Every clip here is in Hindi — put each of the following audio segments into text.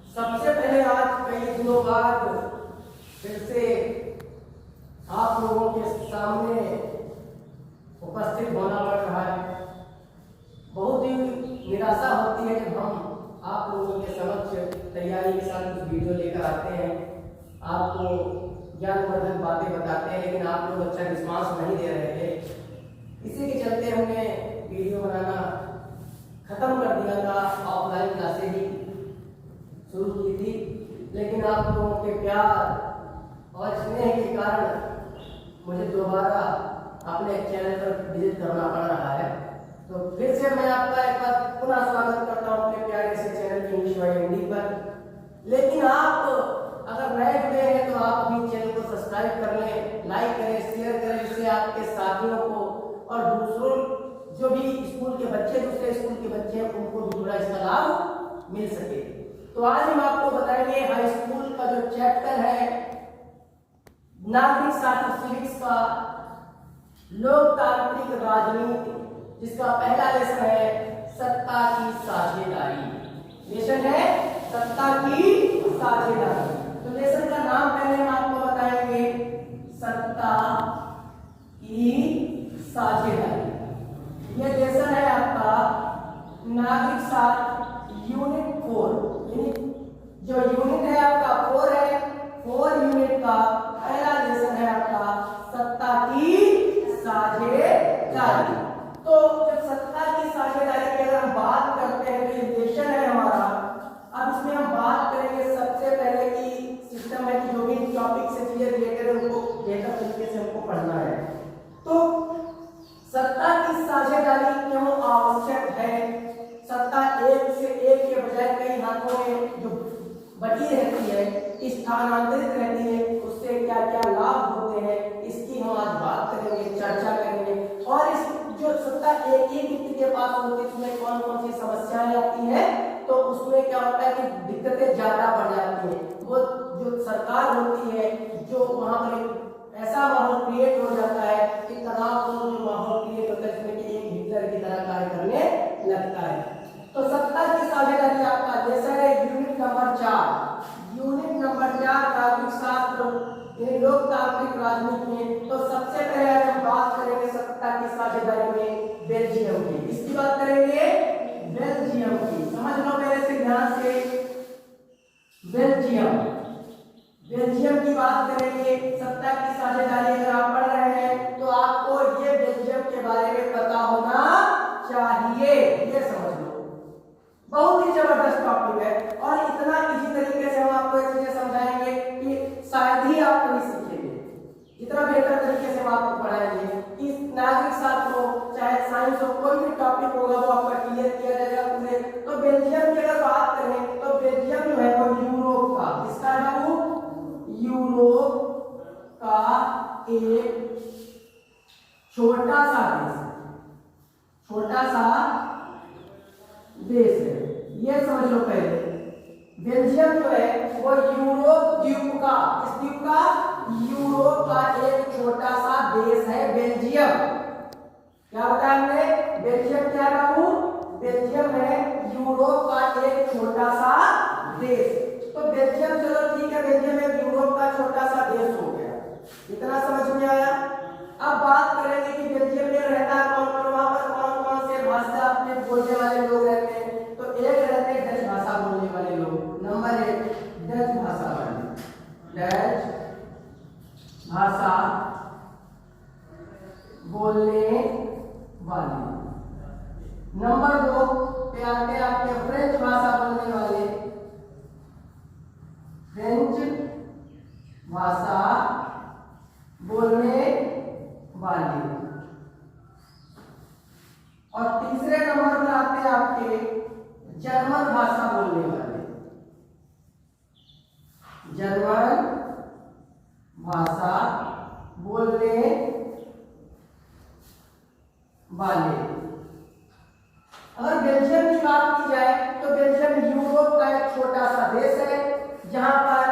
सबसे पहले आज कई दिनों बाद फिर से आप लोगों के सामने उपस्थित होना पड़ रहा है। बहुत ही निराशा होती है जब हम आप लोगों के समक्ष तैयारी के साथ कुछ वीडियो लेकर आते हैं, आपको ज्ञानवर्धक बातें बताते हैं, लेकिन आप लोग अच्छा रिस्पांस नहीं दे रहे थे। इसी के चलते हमने वीडियो बनाना खत्म कर दिया था, ऑफलाइन क्लासेज ही शुरू की थी, लेकिन आप लोगों के प्यार और स्नेह के कारण मुझे दोबारा अपने चैनल पर विजिट करना पड़ रहा है। तो फिर से मैं आपका एक बार पुनः स्वागत करता हूँ अपने प्यारे से चैनल इंग्लिश वाई हिंदी पर। लेकिन आप अगर नए जुड़े हैं तो आप अपनी चैनल को सब्सक्राइब कर लें, लाइक करें, शेयर करें, इससे आपके साथियों को और दूसरों जो भी स्कूल के बच्चे, दूसरे स्कूल के बच्चे हैं, उनको भी थोड़ा इसका लाभ मिल सके। तो आज हम आपको बताएंगे हाई स्कूल का जो चैप्टर है नागरिक शास्त्र सिविक्स का लोकतांत्रिक राजनीति, जिसका पहला लेसन है सत्ता की साझेदारी। लेसन है सत्ता की साझेदारी। तो लेसन का नाम पहले हम आपको बताएंगे, सत्ता की साझेदारी। ये लेसन है आपका नागरिक शास्त्र यूनिट 4। जो यूनिट है आपका 4 है, 4 यूनिट का पहला लेसन है आपका सत्ता की साझेदारी। तो जब सत्ता की साझेदारी की अगर हम बात करते हैं तो ये लेसन है हमारा। अब इसमें हम बात करेंगे सबसे पहले की सिस्टम है कि जो भी टॉपिक से चीजें रिलेटेड है उनको बेहतर तरीके से हमको पढ़ना है। तो सत्ता की साझेदारी क्यों आवश्यक है? सत्ता एक से एक के बजाय कई हाथों में जो बटी रहती है, स्थानांतरित रहती है, उससे क्या क्या लाभ होते हैं, इसकी हम आज बात करेंगे, चर्चा करेंगे। और इस जो सत्ता एक ही व्यक्ति के पास होती है उसमें कौन कौन सी समस्याएं आती हैं, तो उसमें क्या होता है कि दिक्कतें ज्यादा बढ़ जाती हैं। वो जो सरकार होती है, जो वहां पर ऐसा माहौल क्रिएट हो जाता है कि तनावपूर्ण जो माहौल क्रिएट होता है इसमें कि एक हिटलर की तरह कार्य करने लगता है। तो सत्ता की साझेदारी आपका लेसन है यूनिट नंबर 4। यूनिट नंबर 4 नागरिक शास्त्र लोकतांत्रिक राजनीति में। तो सबसे पहले हम बात करेंगे सत्ता की साझेदारी में बेल्जियम की। इसकी बात करेंगे बेल्जियम की। समझ लो मेरे से ध्यान से, बेल्जियम बेल्जियम की बात करेंगे। सत्ता की साझेदारी अगर आप पढ़ रहे हैं तो आपको ये बेल्जियम के बारे में पता होना चाहिए, ये समझ लो। बहुत ही जबरदस्त टॉपिक है और इतना इजी तरीके से हम आपको ये चीजें समझाएंगे कि शायद ही आप कभी सीखेंगे। इतना बेहतर तरीके से हम आपको पढ़ाएंगे कि नागरिक शास्त्र हो चाहे साइंस हो, कोई भी टॉपिक होगा वो आपका क्लियर किया जाएगा पूरे। तो बेल्जियम की अगर बात करें तो बेल्जियम जो है वो यूरोप का, किसका है वो? यूरोप का एक छोटा सा देश, छोटा सा देश है, ये समझ लो पहले। बेल्जियम जो है वो यूरोप द्वीप का, इस द्वीप का यूरोप का एक छोटा सा देश है बेल्जियम। क्या बताया हमने? बेल्जियम क्या है बाबू? बेल्जियम है यूरोप का एक छोटा सा देश। तो बेल्जियम, चलो ठीक है, बेल्जियम एक यूरोप का छोटा सा देश हो गया, इतना समझ में आया। अब बात करेंगे कि बेल्जियम में रहता कौन कौन, वहां पर कौन कौन से भाषा अपने बोलने वाले लोग रहते हैं। तो एक रहते हैं डच भाषा बोलने वाले लोग, नंबर 1 डच भाषा वाले, डच भाषा बोलने वाले। नंबर 2 पे आते हैं आपके फ्रेंच भाषा बोलने वाले, फ्रेंच भाषा बोलने वाले। और तीसरे नंबर पर आते हैं आपके जर्मन भाषा बोलने वाले, जर्मन भाषा बोलने वाले। अगर बेल्जियम की बात की जाए तो बेल्जियम यूरोप का एक छोटा सा देश है जहां पर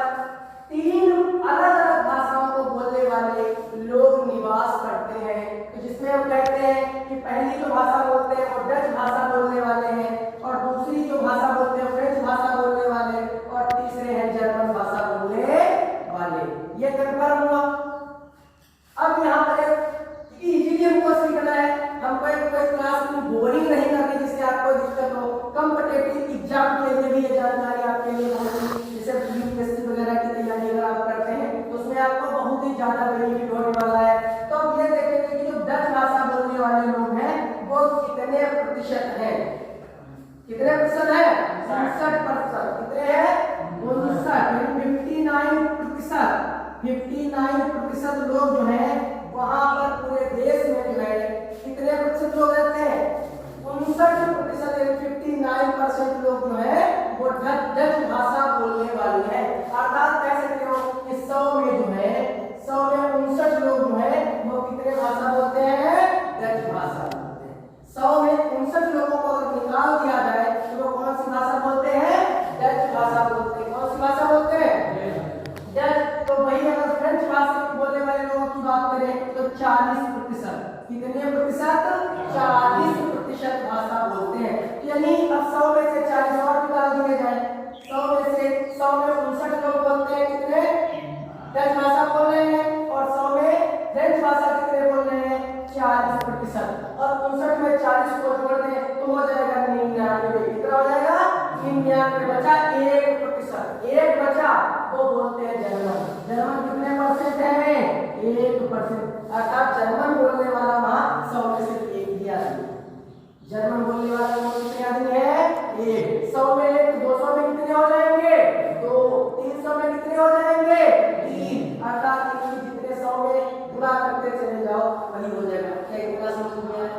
3 अलग-अलग भाषाओं को बोलने वाले लोग निवास करते हैं। तो जिसमें हम कहते हैं कि पहली जो भाषा बोलते हैं वो डच भाषा बोलने वाले हैं, और दूसरी जो भाषा बोलते हैं फ्रेंच भाषा बोलने वाले, और कितने प्रतिशत है? 59%। कितने हैं? 59% लोग जो है वहां पर पूरे देश में जो है कितने प्रतिशत लोग रहते हैं? 59%, 59% लोग जो है वो डच भाषा बोलने वाले हैं। अर्थात कह सकते हो कि 100 में जो है 100 में 59 लोग जो है वो कितने भाषा बोलते हैं? डच भाषा बोलते हैं। 100 में 59 लोगों को अगर निकाल दिया जाए तो वो कौन सी भाषा बोलते हैं? डच भाषा बोलते हैं। कौन सी भाषा बोलते हैं? डच। तो वही अगर फ्रेंच भाषा बोलने वाले लोगों की बात करें तो 40%। कितने प्रतिशत? 40% भाषा बोलते हैं। यानी अब 100 में से 40 और निकाल दिए जाए, 100 में 59 लोग बोलते हैं कितने? डच भाषा बोल रहे हैं, और 100 में फ्रेंच भाषा कितने बोल रहे हैं? 40%। और 59 में 40 को जोड़ दें तो हो जाएगा 99। कितना हो जाएगा? 99। बचा 1%। एक बचा, वो बोलते हैं जर्मन। जर्मन कितने परसेंट है? 1%। अर्थात जर्मन बोलने वाला वहां 100 में सिर्फ एक ही आदमी। जर्मन बोलने वाला कितने आदमी है? 1। 100 में 1, 200 में कितने हो जाएंगे? 2। 300 में कितने हो जाएंगे? 3। अर्थात जितने 100 में पूरा करते चले जाओ वही हो जाएगा। क्या इतना समझ में आया?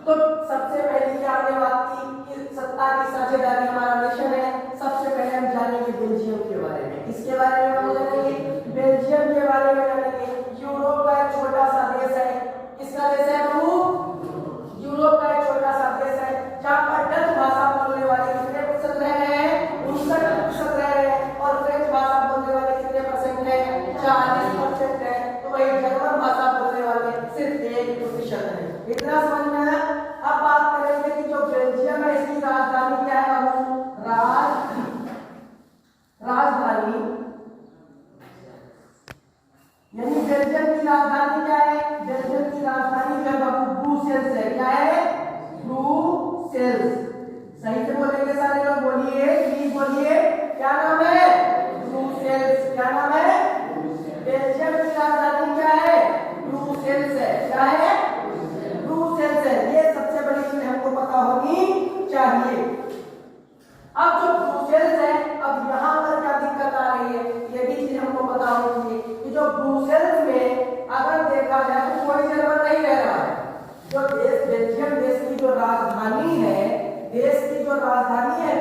तो सबसे पहले क्या हमने बात की कि सत्ता की साझेदारी हमारा मिशन है। सबसे पहले हम जानेंगे बेल्जियम के बारे में। किसके बारे में हम जानेंगे? बेल्जियम के बारे में जानेंगे। यूरोप का एक छोटा सा देश है। किसका देश है बाबू? यूरोप का एक छोटा सा देश है जहां पर डच भाषा बोलने वाले कितने प्रतिशत रह रहे हैं? 59% रह रहे हैं। और फ्रेंच भाषा बोलने वाले कितने परसेंट है? 40% है। तो वही जर्मन भाषा बोलने वाले सिर्फ 1% है। इतना समझ में आया? अब बात करेंगे कि जो बेल्जियम है इसकी राजधानी क्या है बाबू? राजधानी यानी बेल्जियम की राजधानी क्या है? बेल्जियम की राजधानी जो है बाबू ब्रुसेल्स है। क्या है? ब्रुसेल्स। सही से बोलेंगे सारे लोग, बोलिए प्लीज बोलिए। क्या नाम है? ब्रुसेल्स। क्या नाम है? बेल्जियम की राजधानी क्या है? ब्रुसेल्स है। क्या है? ब्रुसेल्स है। ये सबसे बड़ी चीज हमको पता होनी चाहिए। अब जो ब्रुसेल्स है, अब यहाँ पर क्या दिक्कत आ रही है ये भी चीज हमको पता होनी चाहिए कि जो ब्रुसेल्स में अगर देखा जाए तो कोई जर्मन नहीं रह रहा है। जो देश बेल्जियम देश की जो राजधानी है,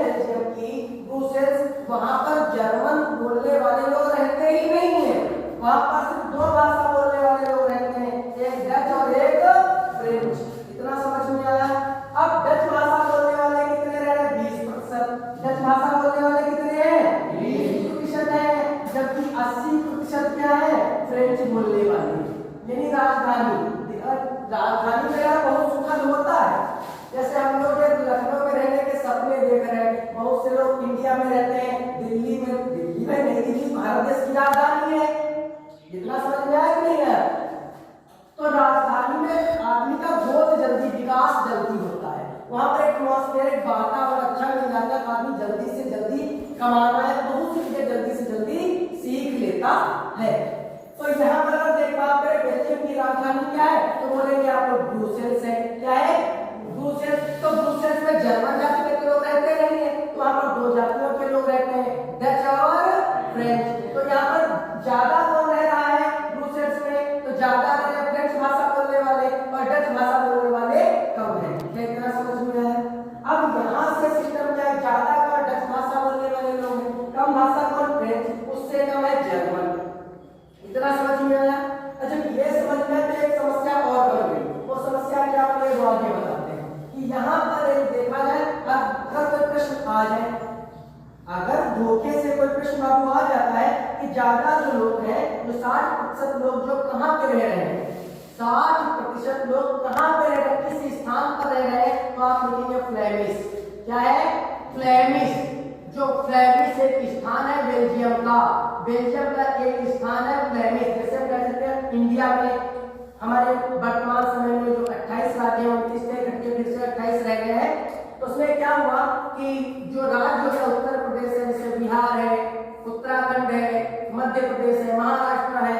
बेल्जियम की ब्रुसेल्स, वहां पर जर्मन बोलने वाले लोग रहते ही नहीं है। वहां पर सिर्फ 2 भाषा बोलने वाले लोग रहते हैं, एक डच और एक फ्रेंच। इतना समझ में आया? अब डच भाषा बोलने वाले कितने रह रहे हैं? 20%। डच भाषा बोलने वाले कितने हैं? 20% है। जबकि 80% क्या है? फ्रेंच बोलने वाले। यानी राजधानी में बहुत सुखद होता है। जैसे हम लोग लखनऊ में रहने के सपने देख रहे हैं, बहुत से लोग इंडिया में रहते हैं, दिल्ली में नई दिल्ली भारत देश की राजधानी है। इतना समझ में आया कि नहीं है? तो राजधानी में आदमी का बहुत जल्दी विकास जल्दी होता है। वहां पर एटमॉस्फेरिक वातावरण अच्छा मिल जाता है, आदमी जल्दी से जल्दी कमाना है, बहुत सी चीजें जल्दी से जल्दी सीख लेता है। तो यहाँ पर अगर देख बात करें बेल्जियम की राजधानी क्या है तो बोलेंगे आप लोग ब्रुसेल्स है। क्या है? ब्रुसेल्स। तो ब्रुसेल्स में जर्मन जाति के लोग रहते नहीं है, तो वहां पर 2 जातियों के लोग रहते हैं, डच और फ्रेंच। तो यहाँ पर ज्यादा कौन रह रहा है ब्रुसेल्स में? तो ज्यादा रह रहे फ्रेंच भाषा बोलने वाले और डच भाषा बोलने वाले कम है। क्या इतना समझ में आया? अब यहाँ से सिस्टम क्या है? ज्यादा का डच भाषा बोलने वाले लोग हैं, कम भाषा कौन? फ्रेंच, उससे कम है जर्मन। इतना समझ में आया? अच्छा, ये समझ में तो एक समस्या और बन गई। वो समस्या क्या है वो आगे बताते हैं कि यहाँ पर एक देखा जाए अगर कोई प्रश्न आ जाए, अगर धोखे से कोई प्रश्न बाबू आ जाता है कि ज्यादा जो लोग हैं, जो 60% लोग जो कहाँ पे रह रहे हैं, 60% लोग कहाँ पे रह रहे हैं, किस स्थान पर रह रहे हैं, तो आप लिखेंगे फ्लेमिश। क्या है? फ्लेमिश। जो फ्लेमिश एक स्थान है बेल्जियम का एक स्थान है फ्लेमिश। जैसे हम कह सकते हैं इंडिया में हमारे वर्तमान समय में जो 28 राज्य हैं 29 से घटके फिर से 28 रह गए हैं। तो उसमें क्या हुआ कि जो राज्य है उत्तर प्रदेश है, जैसे बिहार है, उत्तराखंड है, मध्य प्रदेश है, महाराष्ट्र है,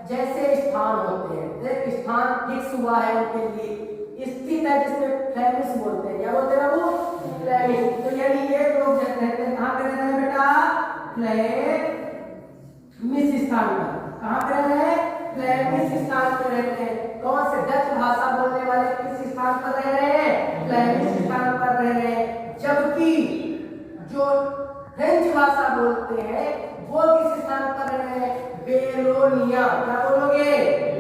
जैसे स्थान होते हैं एक स्थान फिक्स हुआ है उनके लिए। स्थित है जिसमें फ्लेमिश बोलते हैं। क्या बोलते हैं बाबू? फ्लेमिश। तो यानी ये लोग रहते हैं कहाँ पे रहते हैं बेटा? फ्लेमिश स्थान पर। कहाँ पे रहते हैं? फ्लेमिश स्थान पर रहते हैं। कौन से? डच भाषा बोलने वाले किस स्थान पर रह रहे हैं? फ्लेमिश स्थान पर रह रहे हैं। जबकि जो फ्रेंच भाषा बोलते हैं वो किस स्थान पर रह रहे हैं? बेलोनिया। क्या बोलोगे?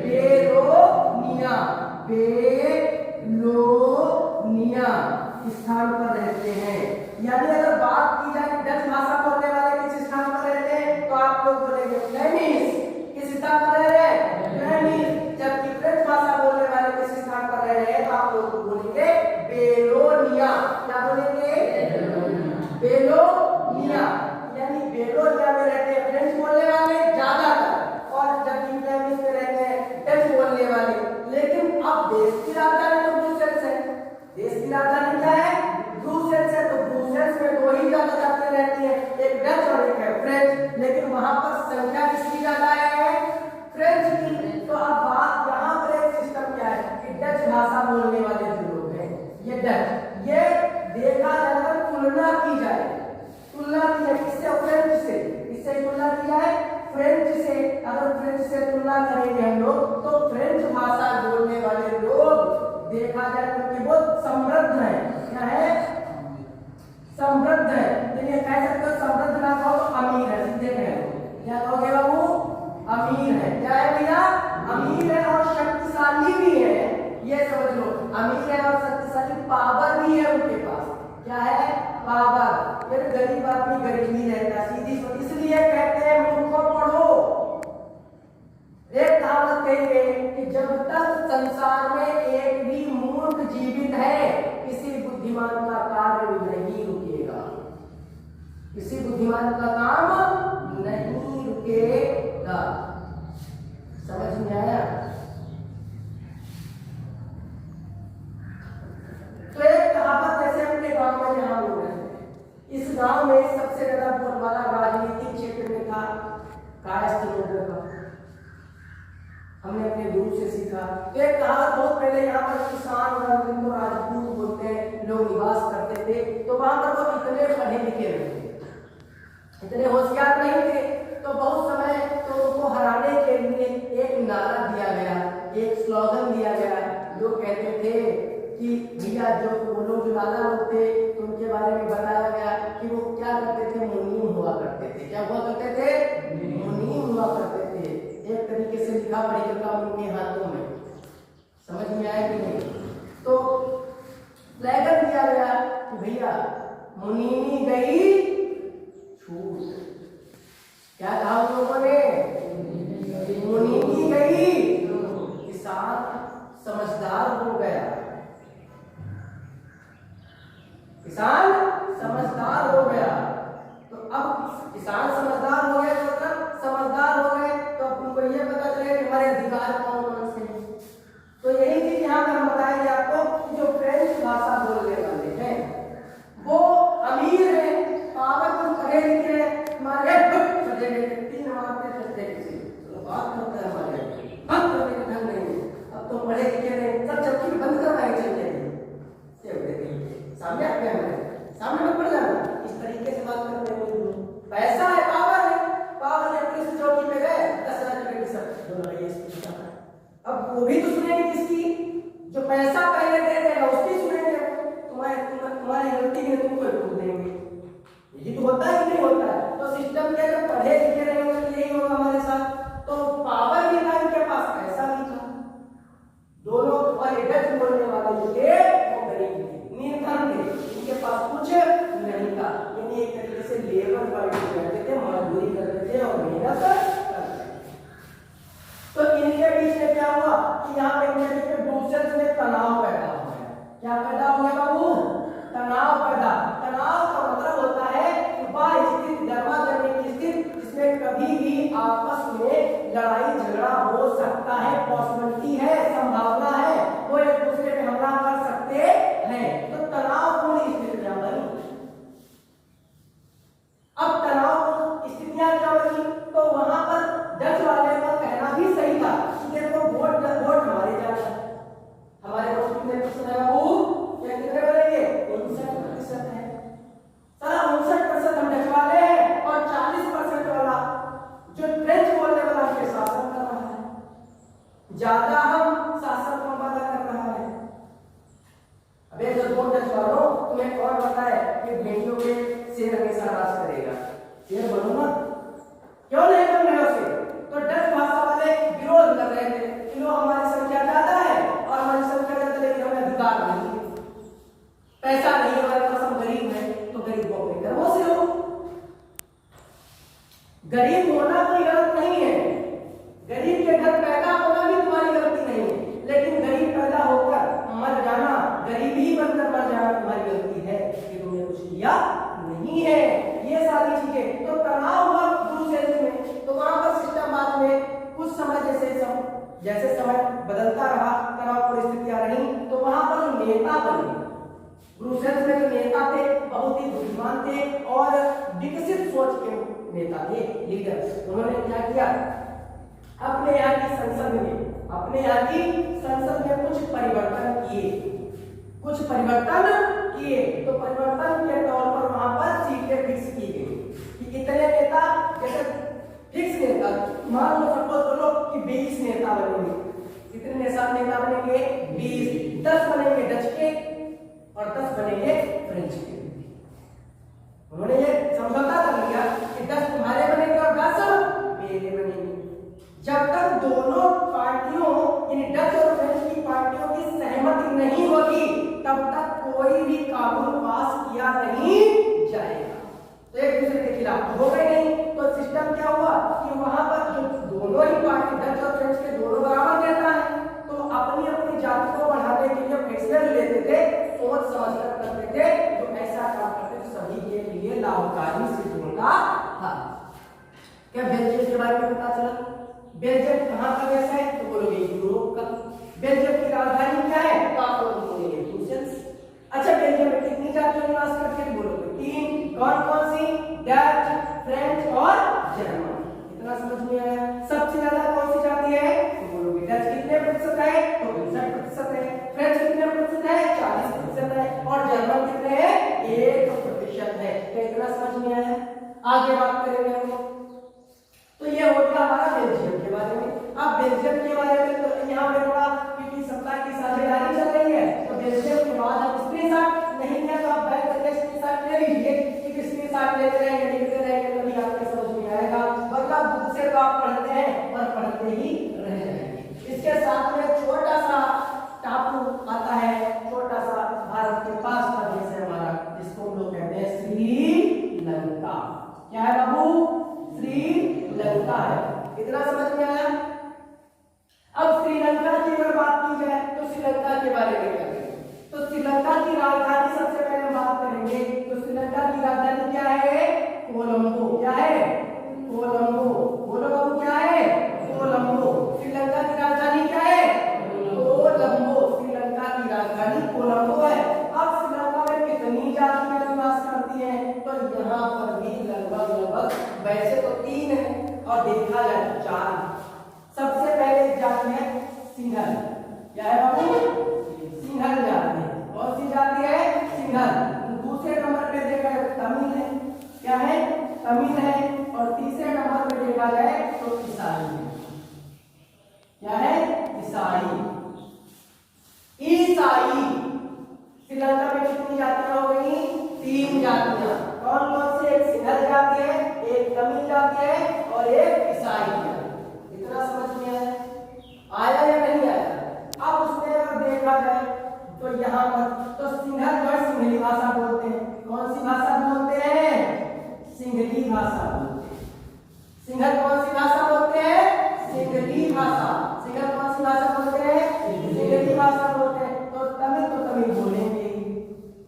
बेलोनिया। बेलोनिया स्थान पर रहते हैं। यानी अगर बात की जाए डच भाषा बोलने वाले किस स्थान पर रहते हैं तो आप लोग बोलेंगे फ्लेमिश। किस स्थान पर रह रहे हैं? फ्लेमिश। जबकि फ्रेंच भाषा बोलने वाले किस स्थान पर रह रहे हैं तो आप लोग बोलेंगे बेलोनिया। क्या बोलेंगे? बेलोनिया। यानी बेलोनिया में रहते हैं फ्रेंच बोलने वाले ज्यादातर, और जबकि फ्लेमिश में रहते हैं डच बोलने वाले। लेकिन अब देश की राजधानी तो ब्रुसेल्स है। देश की राजधानी क्या है? ब्रुसेल्स है। तो ब्रुसेल्स में दो ही ज्यादा जातियां रहती है, एक डच और एक है फ्रेंच। लेकिन वहां पर संख्या किसकी ज्यादा है? फ्रेंच की। तो अब बात यहाँ पर एक सिस्टम क्या है कि डच भाषा बोलने वाले जो लोग हैं ये डच, ये देखा जाए तुलना की जाए, तुलना की जाए किससे? फ्रेंच से। इससे तुलना की जाए फ्रेंच से। अगर फ्रेंच से तुलना करेंगे हम लोग तो फ्रेंच भाषा बोलने वाले लोग देखा जाए तो बहुत समृद्ध है। क्या है? समृद्ध है। लेकिन कह सकते हो समृद्ध ना कहो तो अमीर है। सीधे कहो क्या कहोगे बाबू? अमीर है। क्या है भैया? अमीर है और शक्तिशाली भी है। ये समझ लो, अमीर है और शक्तिशाली, पावर भी है उनके पास। क्या है? पावर। फिर गरीब आदमी गरीब ही रहता है, सीधी सी। इसलिए कहते हैं मूर्खों पढ़ो। एक कहावत कही है कि जब तक संसार में एक भी मूर्ख जीवित है किसी बुद्धिमान का कार्य नहीं रुकेगा। किसी बुद्धिमान का काम नहीं रुकेगा। समझ में आया? तो एक कहावत ऐसे अपने गांव में जहां लोग रहते हैं, इस गांव में सबसे ज्यादा बोलबाला राजनीतिक क्षेत्र में था कायस्थ लोगों का। हमने अपने गुरु से सीखा। तो एक कहावत बहुत पहले यहाँ पर किसान वर्ग जिनको राजपूत बोलते हैं लोग निवास करते थे, तो वहां पर वो इतने पढ़े लिखे नहीं थे, इतने होशियार नहीं थे। तो बहुत समय तो उनको हराने के लिए एक नारा दिया गया, एक स्लोगन दिया गया। लोग कहते थे कि भैया जो वो लोग जो लाला लोग थे तो उनके बारे में बताया गया कि वो क्या करते थे? मुनीम हुआ करते थे। क्या हुआ करते थे? मुनीम हुआ करते थे। एक तरीके से लिखा पढ़ी का उनके हाथों में। समझ में आया कि नहीं? तो स्लोगन दिया गया कि भैया मुनीमी गई छूट। क्या कहा उन लोगों ने? मुनीमी गई, किसान समझदार हो गया। किसान समझदार हो गया। तो अब किसान समझदार हो गए तो मतलब समझदार हो गए तो अब उनको ये पता चले कि हमारे अधिकार कौन कौन से हैं। तो यही चीज यहाँ पर हम बताएंगे आपको कि जो फ्रेंच भाषा बोलने वाले हैं वो अमीर है, पावरफुल, पढ़े लिखे हैं। हमारे तीन मारते सकते किसी तो बात करता है हमारे बात करने का ढंग नहीं। अब तो पढ़े लिखे नहीं, सब चक्की बंद करवाए चलते हैं। सामने आपके सामने मत पड़ जाना, इस तरीके से बात करते हैं। पैसा है, पावर है, पावर है। पुलिस चौकी पे गए 10,000 रुपए की सब दोनों रही। अब वो भी तो सुनेंगे किसकी? जो पैसा पहले दे देगा उसकी सुनेंगे। तुम्हारी गलती में तुमको रोक देंगे। ये तो होता है कि नहीं होता है? तो सिस्टम के जब पढ़े लिखे रहेंगे तो यही होगा हमारे साथ। तो पावर भी था इनके पास, पैसा भी था दोनों। और डच बोलने वाले जो थे वो गरीब थे, निर्धन थे, इनके पास कुछ नहीं था। यानी एक तरीके से लेबर पार्टी करते थे, मजदूरी करते थे और मेहनत करते थे। तो इनके बीच में क्या हुआ कि यहाँ पे ब्रुसेल्स में तनाव पैदा हो गया। क्या पैदा हो गया बाबू? तनाव पैदा। तनाव का मतलब होता है कि वह स्थिति, गर्मा करने की स्थिति जिसमें कभी भी आपस में लड़ाई झगड़ा हो सकता है, पॉसिबिलिटी है, संभावना है, वो एक दूसरे पे हमला कर सकते हैं। तो तनावपूर्ण स्थितियां बनी। अब तनावपूर्ण स्थितियां क्या बनी? तो वहां पर डच वाले का कहना भी सही था कि देखो वोट हमारे जाना, हमारे वोट कितने गरीब होना कोई गलत नहीं है, गरीब के घर पैदा होना भी तुम्हारी गलती नहीं है, लेकिन गरीब पैदा होकर मर जाना, गरीब ही बनकर मर जाना तुम्हारी गलती है कि तुमने कुछ किया नहीं है। ये सारी चीजें तो तनाव हुआ गुरु सेल्स में। तो वहां पर सिस्टम बाद में कुछ समय जैसे समय बदलता रहा, तनाव परिस्थितियां रही, तो वहां पर जो नेता बने गुरु सेल्स में, जो नेता थे बहुत ही बुद्धिमान थे और विकसित सोच के नेता थे, लीडर। उन्होंने क्या किया, अपने यहाँ की संसद में कुछ परिवर्तन किए। तो परिवर्तन के तौर पर वहां पर सीटें फिक्स की गई कि इतने नेता, जैसे फिक्स नेता मान लो सपोज करो कि 20 नेता बनेंगे। कितने नेता बनेंगे? 20। 10 बनेंगे डच के और 10 बनेंगे फ्रेंच के। उन्होंने ये समझौता कर लिया कि 10 तुम्हारे बनेंगे और 10 मेरे बनेंगे। जब तक दोनों पार्टियों यानी डच और फ्रेंच की पार्टियों की सहमति नहीं होगी तब तक कोई भी कानून पास किया नहीं जाएगा। तो एक दूसरे के खिलाफ हो गए नहीं। तो सिस्टम क्या हुआ कि वहां पर जो दोनों ही पार्टी डच और फ्रेंच के दोनों बराबर नेता है, तो अपनी अपनी जाति को बढ़ाने के लिए फैसले लेते थे, सोच समझकर करते थे। जो ऐसा काम करते थे सभी के लिए लाभकारी सिद्ध होता था। क्या बेल्जियम के बारे में पता चला? बेल्जियम कहां का देश है? तो बोलोगे यूरोप का। बेल्जियम की राजधानी क्या है? तो आप लोग बोलेंगे ब्रुसेल्स। अच्छा, बेल्जियम में कितनी जातियां निवास करती है? बोलोगे 3। कौन सी? डच, फ्रेंच और जर्मन। इतना समझ में आया? सबसे ज्यादा कौन सी जाति है? तो बोलोगे डच कितने प्रतिशत है? तो 59% है। फ्रेंच कितने प्रतिशत है? 40% है। और जर्मन कितने है? 1% है। तो इतना समझ में आया? आगे बात करेंगे हम। तो ये हो गया हमारा बेल्जियम के बारे में। अब बेल्जियम के बारे में तो यहाँ पे थोड़ा क्योंकि सत्ता की साझेदारी चल रही है, तो बेल्जियम के बाद अब स्क्रीनशॉट नहीं है तो आप बैक करके स्क्रीनशॉट ले लीजिए। कि स्क्रीनशॉट लेते रहेंगे, लिखते रहेंगे, तभी आपको समझ में आएगा, वरना बुक से तो आप पढ़ते हैं और पढ़ते ही रह जाएंगे। इसके साथ में छोटा सा टापू आता है, छोटा सा भारत के पास का देश है हमारा, जिसको हम लोग कहते हैं श्रीलंका। क्या है बाबू? श्रीलंका है। इतना समझ में आया? अब श्रीलंका की अगर बात की जाए तो श्रीलंका के बारे में क्या करें? तो श्रीलंका की राजधानी सबसे पहले हम बात करेंगे। तो श्रीलंका की राजधानी क्या है? कोलंबो। क्या है? कोलंबो। बोलो बाबू क्या है? कोलंबो। श्रीलंका की राजधानी क्या है? कोलंबो। श्रीलंका की राजधानी कोलंबो है। अब श्रीलंका में कितनी जातियां निवास करती हैं? तो यहाँ पर भी लगभग वैसे तो 3 है और देखा जाए तो 4। सबसे पहले जाति है सिंहल। क्या है बाबू? सिंहल जाति है। कौन सी जाति है? सिंहल। दूसरे नंबर पे देखा जाए तमिल है। क्या है? तमिल है। और तीसरे नंबर पे देखा जाए तो ईसाई है। क्या है? ईसाई। श्रीलंका में कितनी जातियां हो गई? 3 जातियां। कौन कौन से? एक सिंहल जाति है, एक तमिल जाति है और एक ईसाई जाति। इतना समझ में आया या नहीं आया? अब उसमें अगर देखा जाए तो यहाँ पर तो सिंहल जो है सिंहली भाषा बोलते हैं। कौन सी भाषा बोलते हैं? सिंहली भाषा बोलते हैं। सिंहल कौन सी भाषा बोलते हैं? सिंहली भाषा। सिंहल कौन सी भाषा बोलते हैं? सिंहली भाषा बोलते हैं। तो तमिल बोलेंगे,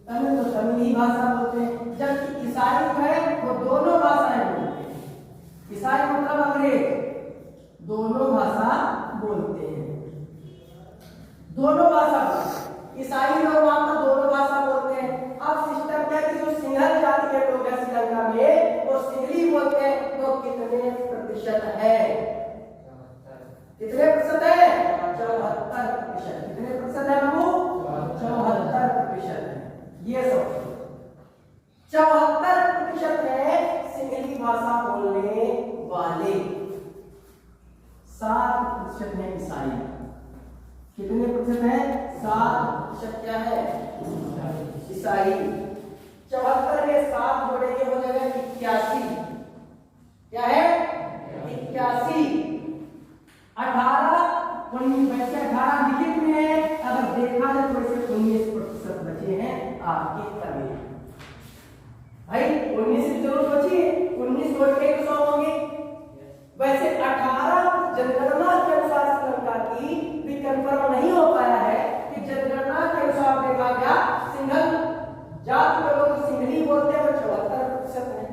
तमिल तो तमिल ही भाषा बोलते हैं। जबकि ईसाई जो है वो दोनों भाषाएं बोलते हैं। ईसाई मतलब अंग्रेज, दोनों भाषा बोलते हैं। दोनों भाषा ईसाई लोग वहां पर दोनों भाषा बोलते हैं। अब सिस्टम क्या है कि जो सिंहल जाति के लोग हैं श्रीलंका में वो सिंहली बोलते हैं। तो कितने प्रतिशत है? कितने प्रतिशत है? 74%। कितने प्रतिशत है बाबू? 74% है। ये सब 74% है सिंहली भाषा बोलने वाले। 7% है ईसाई। कितने प्रतिशत है? 7% क्या है? ईसाई। 74 में 7 जोड़ेंगे हो जाएगा 81। क्या है? 81। 18 वैसे 18 लिखित में है, अगर देखा जाए तो वैसे 19% बचे हैं आपके तमिल। भाई 19 जरूर बची है, 19 जोड़ के 100 होंगे। वैसे 18 जनगणना के अनुसार श्रीलंका की भी कंफर्म नहीं हो पाया है कि जनगणना के अनुसार देखा गया सिंहल जाति के लोग सिंहली बोलते हैं वो 74% है,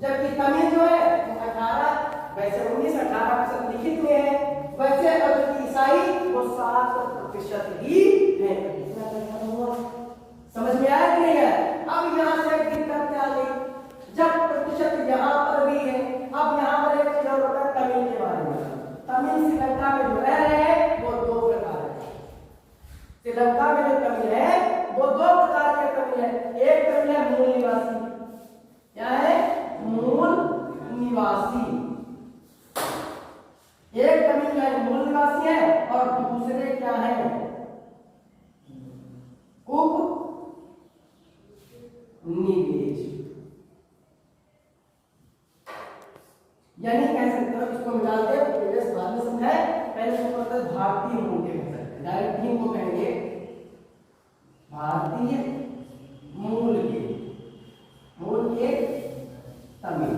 जबकि तमिल जो है वो 18 वैसे 19-18% लिखित में है, वैसे अब ईसाई वो 7% ही है। इतना कंफर्म हुआ, समझ में आया कि नहीं है? अब यहाँ से एक दिक्कत क्या आ गई, जब प्रतिशत यहाँ पर भी है, अब यहाँ पर एक चीज और होता है तमिल के बारे में। तमिल श्रीलंका में जो रह रहे हैं वो 2 प्रकार है। श्रीलंका में जो तमिल है वो 2 प्रकार के तमिल है। एक तमिल है मूल निवासी, क्या है? मूल निवासी। एक तमिल जो है मूल निवासी है और दूसरे क्या है? उप निवेश, यानी कह सकते हो इसको मिलाते हैं प्रीवियस बाद में समझाए, पहले इसको पता है भारतीय मूल के कह सकते हैं, डायरेक्ट ही को कहेंगे भारतीय मूल के तमिल,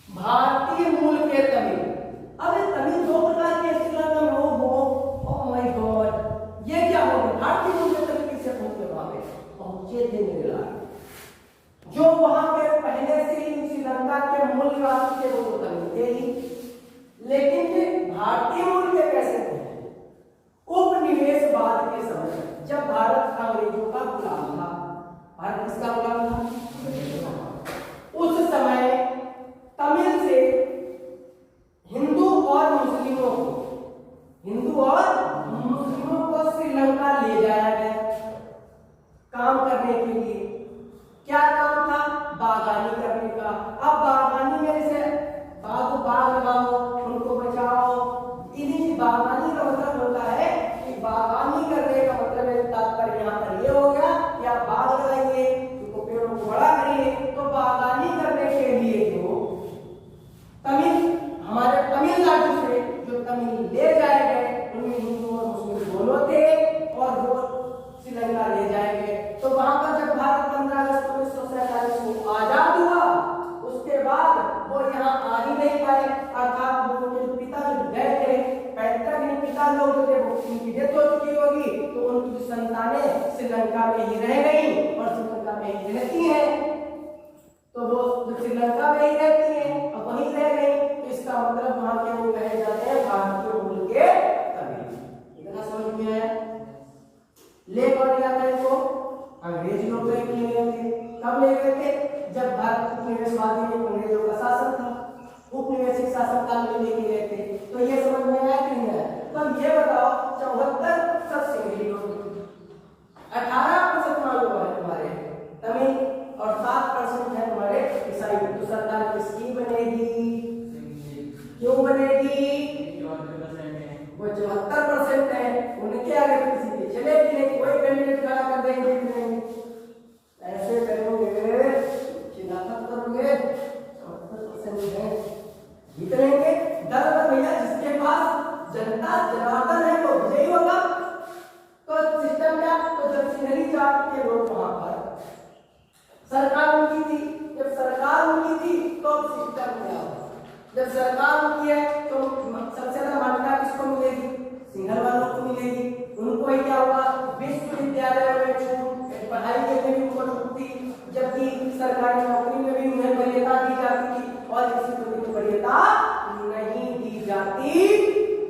भारतीय मूल के तमिल। अब ये तमिल 2 प्रकार के श्रीलंका में हो, ओह माय गॉड, ये क्या हो गया? भारतीय मूल के तमिल किससे पहुंचे थे मेरे लाल, जो वहां पे पहले से ही श्रीलंका के मूल निवासी थे वो तमिल थे ही, लेकिन फिर भारतीय मूल के कैसे पहुंचे? उपनिवेशवाद के समय जब भारत अंग्रेजों का गुलाम था, भारत किसका गुलाम था? उस समय तमिल से हिंदू और मुस्लिमों को श्रीलंका ले जाया गया काम करने के लिए। क्या काम था? बागवानी करने का। अब बागवानी में से बाग लगाओ, उनको बचाओ, इन्हीं बागवानी का मतलब होता है कि बागवानी करने का मतलब है तात्पर्य यहाँ पर ये हो गया कि आप बाग लगाइए, उनको पेड़ों को बड़ा करिए। तो बागवानी करने के लिए जो तमिल हमारे तमिलनाडु से जो तमिल ले जाए गए उनमें हिंदू और मुस्लिम दोनों थे और वो श्रीलंका ले जाएंगे। तो वहां पर जब भारत 15 अगस्त 1947 को आजाद हुआ, उसके बाद वो यहाँ आ ही नहीं पाए, अर्थात उनके पिता जो गए थे, 35 पिता लोग जो थे वो उनकी डेथ हो चुकी होगी, तो उनकी संतानें श्रीलंका में ही रह गई और श्रीलंका में ही रहती हैं। तो वो जो श्रीलंका में ही रहती हैं और वहीं रह गई, तो इसका मतलब वहां के लोग कहे जाते हैं भारतीय मूल के तमिल। इतना समझ में आया? ले कौन गया था इनको? अंग्रेज लोग ले गए थे। कब ले गए थे? जब भारत उपनिवेशवादी में अंग्रेजों का शासन था, उपनिवेशिक शासन काल में लेके गए थे। तो ये समझ में आया कि नहीं आया? तो ये बताओ 74% सिंहली लोग, 18% मान लो है तुम्हारे तमिल और 7% है तुम्हारे ईसाई। तो सरकार किसकी बनेगी? क्यों बनेगी? वो 74% है, उनके आगे किसी के चलेगी नहीं, कोई कैंडिडेट खड़ा कर देंगे नहीं। ऐसे करोगे, खिलाफत करोगे, 74% है, जीत लेंगे। डर तो भैया जिसके पास जनता जनार्दन है वो विजयी होगा। तो सिस्टम क्या? तो जब सिंहली जाति के लोग वहां पर सरकार उनकी थी, जब सरकार उनकी थी तो सिस्टम क्या होगा? जब सरकार उनकी है तो सबसे ज्यादा मान्यता किसको मिलेगी? सिंहल वालों को मिलेगी। उनको ही क्या होगा? विश्वविद्यालय में छूट, पढ़ाई के लिए भी उनको छूट थी, जबकि सरकारी नौकरी में भी उन्हें वरीयता दी जाती थी और किसी को भी वरीयता नहीं दी जाती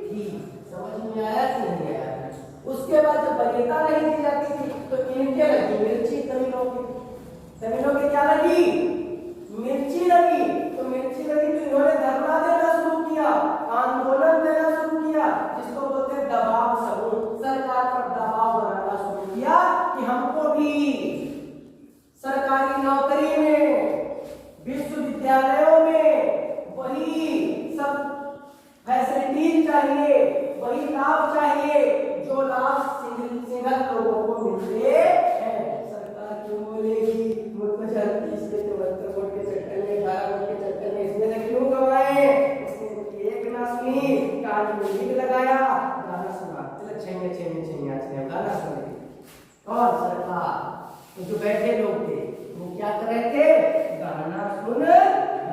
थी। समझ में आया कि नहीं आया? उसके बाद जब वरीयता नहीं दी जाती थी तो इनके लगी मिर्ची, तमिलों की क्या लगी? मिर्ची लगी। तो मिर्ची लगी तो इन्होंने धरना देना शुरू किया, आंदोलन देना शुरू किया, जिसको बोलते हैं दबाव समूह। सरकार पर दबाव बनाना शुरू किया कि हमको भी सरकारी नौकरी में, विश्वविद्यालयों में वही सब फैसिलिटीज चाहिए, वही लाभ चाहिए जो लाभ सिंगल लोगों को मिलते हैं। सरकार क्यों बोलेगी मुझको 36 के 74 वोट के चक्कर में, 18 वोट के चक्कर में इसने क्यों गवाए? उसने एक ना सुनी, कान में लीड लगाया, गाना सुना, चलो छेंगे गाना सुन। और सरकार तो जो बैठे लोग थे वो क्या कर रहे थे? गाना सुन रहे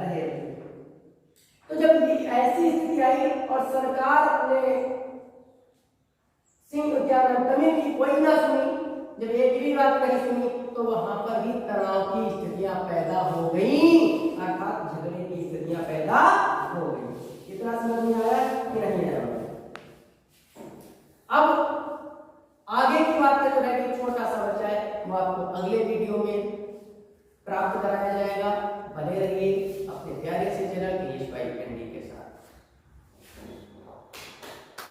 थे। ज्ञानंतमी की कोई ना सुनी, जब एक भी बात नहीं सुनी तो वहां पर भी तनाव की स्थितियां पैदा हो गई, अर्थात झगड़े की स्थितियां पैदा हो गई। इतना समझ में आया कि नहीं आया? अब आगे की बात जो है कि छोटा सा बच्चा है वो आपको अगले वीडियो में प्राप्त कराया जाएगा। बने रहिए अपने प्यारे से चैनल इंग्लिश बाय एनडी के साथ।